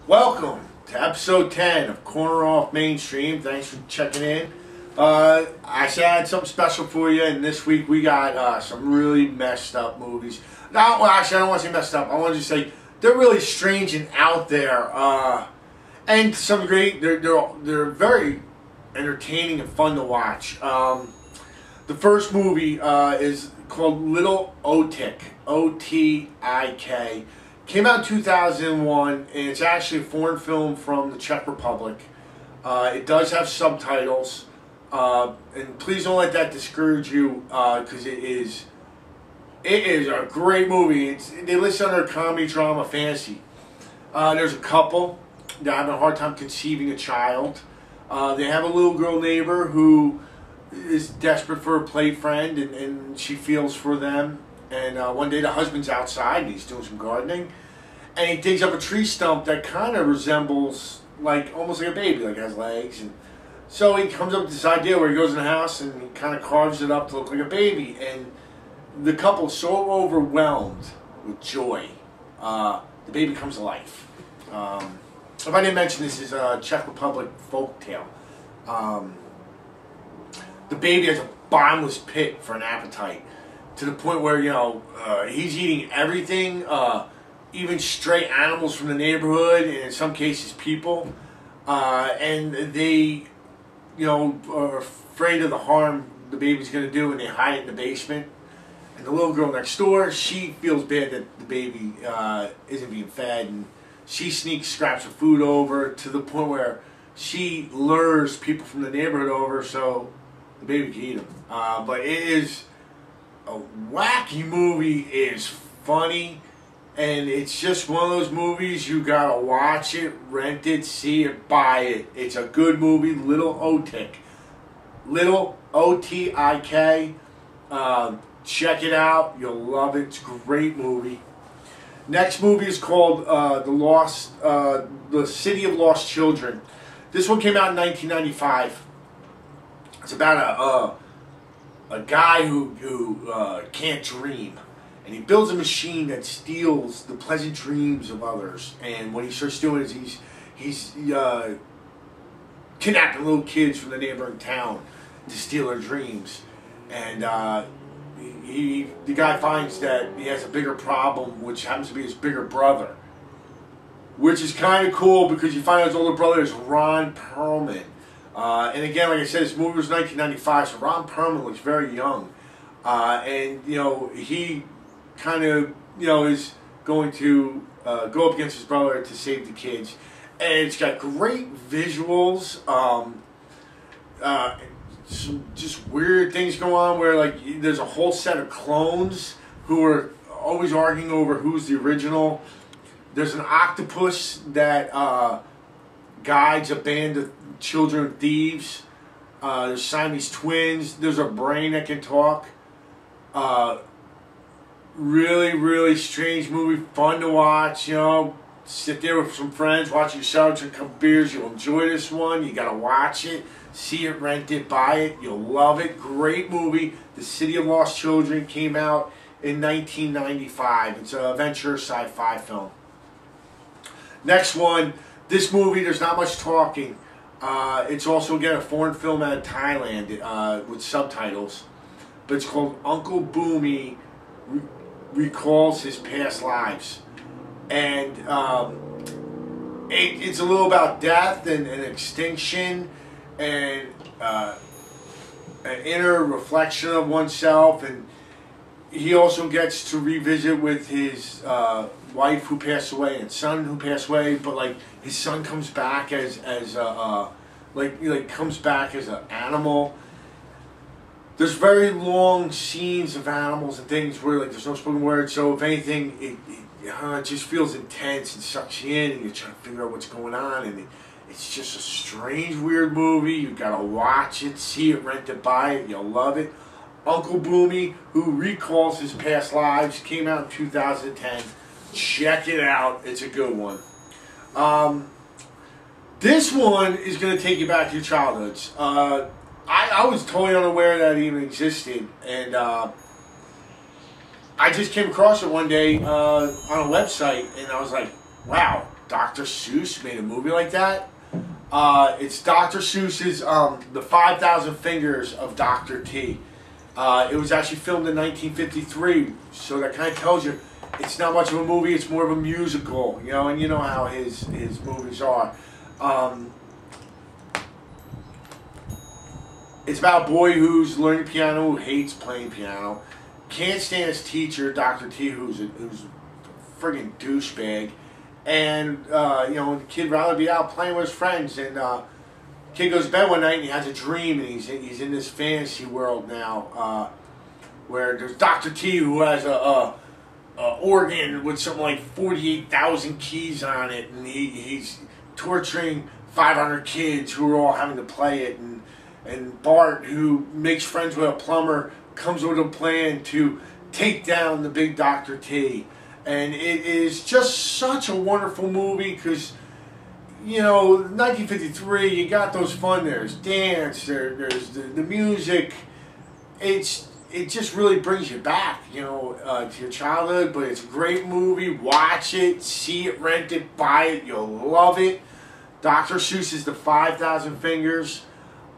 Welcome to episode 10 of Corner Off Mainstream. Thanks for checking in. Actually, I had something special for you, and this week we got some really messed up movies. Well, actually, I don't want to say messed up. I want to just say they're really strange and out there. And to some degree, they're very entertaining and fun to watch. The first movie is called Little Otik, O-T-I-K. Came out in 2001, and it's actually a foreign film from the Czech Republic. It does have subtitles, and please don't let that discourage you, because it is a great movie. They list under comedy, drama, fantasy. There's a couple that have a hard time conceiving a child. They have a little girl neighbor who is desperate for a play friend, and she feels for them. And one day the husband's outside and he's doing some gardening, and he digs up a tree stump that kind of resembles, almost like a baby, like it has legs. And so he comes up with this idea where he goes in the house and he kind of carves it up to look like a baby. And the couple's so overwhelmed with joy, the baby comes to life. If I didn't mention, this is a Czech Republic folk tale. The baby has a bottomless pit for an appetite, to the point where, he's eating everything, even stray animals from the neighborhood, and in some cases people. And they, are afraid of the harm the baby's going to do, and they hide it in the basement. And the little girl next door, she feels bad that the baby isn't being fed, and she sneaks scraps of food over, to the point where she lures people from the neighborhood over so the baby can eat them. But it is a wacky movie. It is funny, and it's just one of those movies you gotta watch it, rent it, see it, buy it. It's a good movie. Little Otik, Little O-T-I-K. Check it out. You'll love it. It's a great movie. Next movie is called The City of Lost Children. This one came out in 1995. It's about a guy who can't dream, and he builds a machine that steals the pleasant dreams of others. And what he starts doing is he's kidnapping little kids from the neighboring town to steal their dreams. And the guy finds that he has a bigger problem, which happens to be his bigger brother, which is kind of cool because you find out his older brother is Ron Perlman. And again, like I said, this movie was 1995, so Ron Perlman looks very young. And, he kind of, is going to go up against his brother to save the kids. And it's got great visuals. Some just weird things go on where, there's a whole set of clones who are always arguing over who's the original. There's an octopus that guides a band of children thieves. There's Siamese twins. There's a brain that can talk. Really, really strange movie. Fun to watch. Sit there with some friends, watch yourself, drink a couple beers. You'll enjoy this one. You gotta watch it, see it, rent it, buy it. You'll love it. Great movie. The City of Lost Children came out in 1995. It's an adventure sci-fi film. Next one. This movie, there's not much talking. It's also, again, a foreign film out of Thailand with subtitles. But it's called Uncle Boonmee Recalls His Past Lives. And it's a little about death and extinction and an inner reflection of oneself. And he also gets to revisit with his wife who passed away and son who passed away, but his son comes back as comes back as an animal. There's very long scenes of animals and things where there's no spoken word, so if anything, it just feels intense and sucks you in, and you're trying to figure out what's going on, and it's just a strange, weird movie. You gotta watch it, see it, rent it, buy it. You'll love it. Uncle Boonmee, who recalls his past lives, came out in 2010. Check it out. It's a good one. This one is going to take you back to your childhoods. I was totally unaware that it even existed, and I just came across it one day on a website, and I was like, wow, Dr. Dr. Seuss made a movie like that. It's Dr. Seuss's The 5,000 Fingers of Dr. T. It was actually filmed in 1953, so that kind of tells you it's not much of a movie, it's more of a musical, you know, and you know how his movies are. It's about a boy who's learning piano, who hates playing piano, can't stand his teacher, Dr. T, who's a friggin' douchebag, and you know, the kid rather be out playing with his friends, and kid goes to bed one night and he has a dream, and he's in this fantasy world now, where there's Dr. T, who has a organ with something like 48,000 keys on it, and he's torturing 500 kids who are all having to play it, and Bart, who makes friends with a plumber, comes with a plan to take down the big Dr. T. And it is just such a wonderful movie because, you know, 1953, you got those fun, there's dance, there's the music. It just really brings you back, you know, to your childhood, but it's a great movie. Watch it, see it, rent it, buy it, you'll love it. Dr. Seuss is The 5,000 Fingers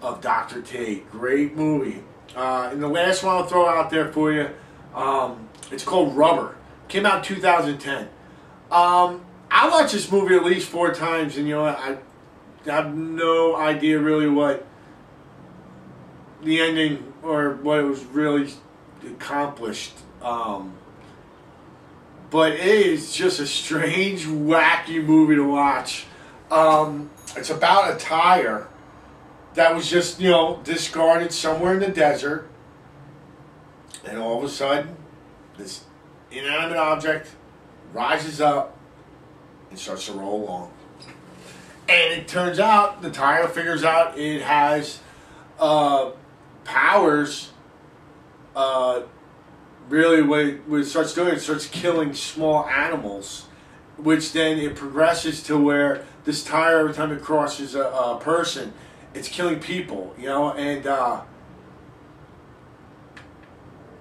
of Dr. T. Great movie. And the last one I'll throw out there for you, it's called Rubber. Came out in 2010. I watched this movie at least 4 times, and you know, I have no idea really what the ending or what it was really accomplished. But it is just a strange, wacky movie to watch. It's about a tire that was just, you know, discarded somewhere in the desert, and all of a sudden, this inanimate object rises up and starts to roll along. And it turns out, the tire figures out it has powers. Really, what it starts doing, it starts killing small animals, which then it progresses to where this tire, every time it crosses a person, it's killing people, you know, and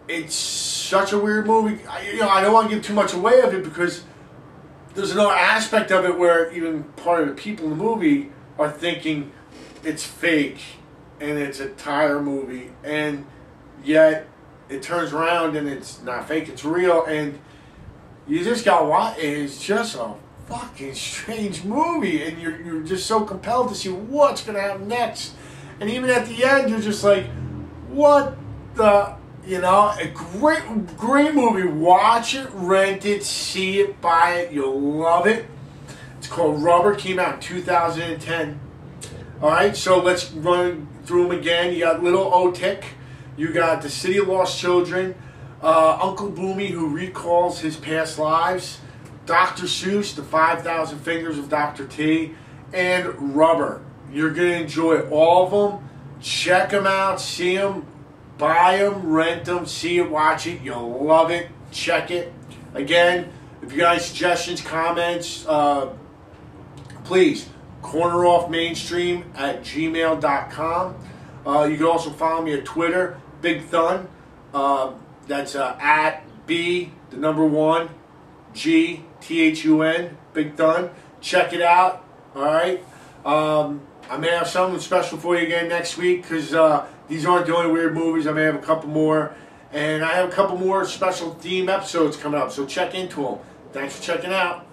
it's such a weird movie. I don't want to give too much away of it because there's another aspect of it where even part of the people in the movie are thinking it's fake and it's a tire movie, and yet it turns around and it's not fake, it's real, and you just got what is just a fucking strange movie, and you're just so compelled to see what's gonna happen next. And even at the end, you're just like, what the, you know, a great movie. Watch it, rent it, see it, buy it, you'll love it. It's called Rubber, came out in 2010. Alright, so let's run through them again. You got Little Otik, you got The City of Lost Children, Uncle Boonmee, who recalls his past lives, Dr. Seuss, The 5,000 Fingers of Dr. T, and Rubber. You're going to enjoy all of them. Check them out, see them, buy them, rent them, see it, watch it. You'll love it. Check it. Again, if you got suggestions, comments, please, corneroffmainstream@gmail.com. You can also follow me at Twitter, Big Thun. That's at B1 GTHUN, Big Thun. Check it out. Alright. I may have something special for you again next week because these aren't the only weird movies. I may have a couple more. And I have a couple more special theme episodes coming up. So check into them. Thanks for checking out.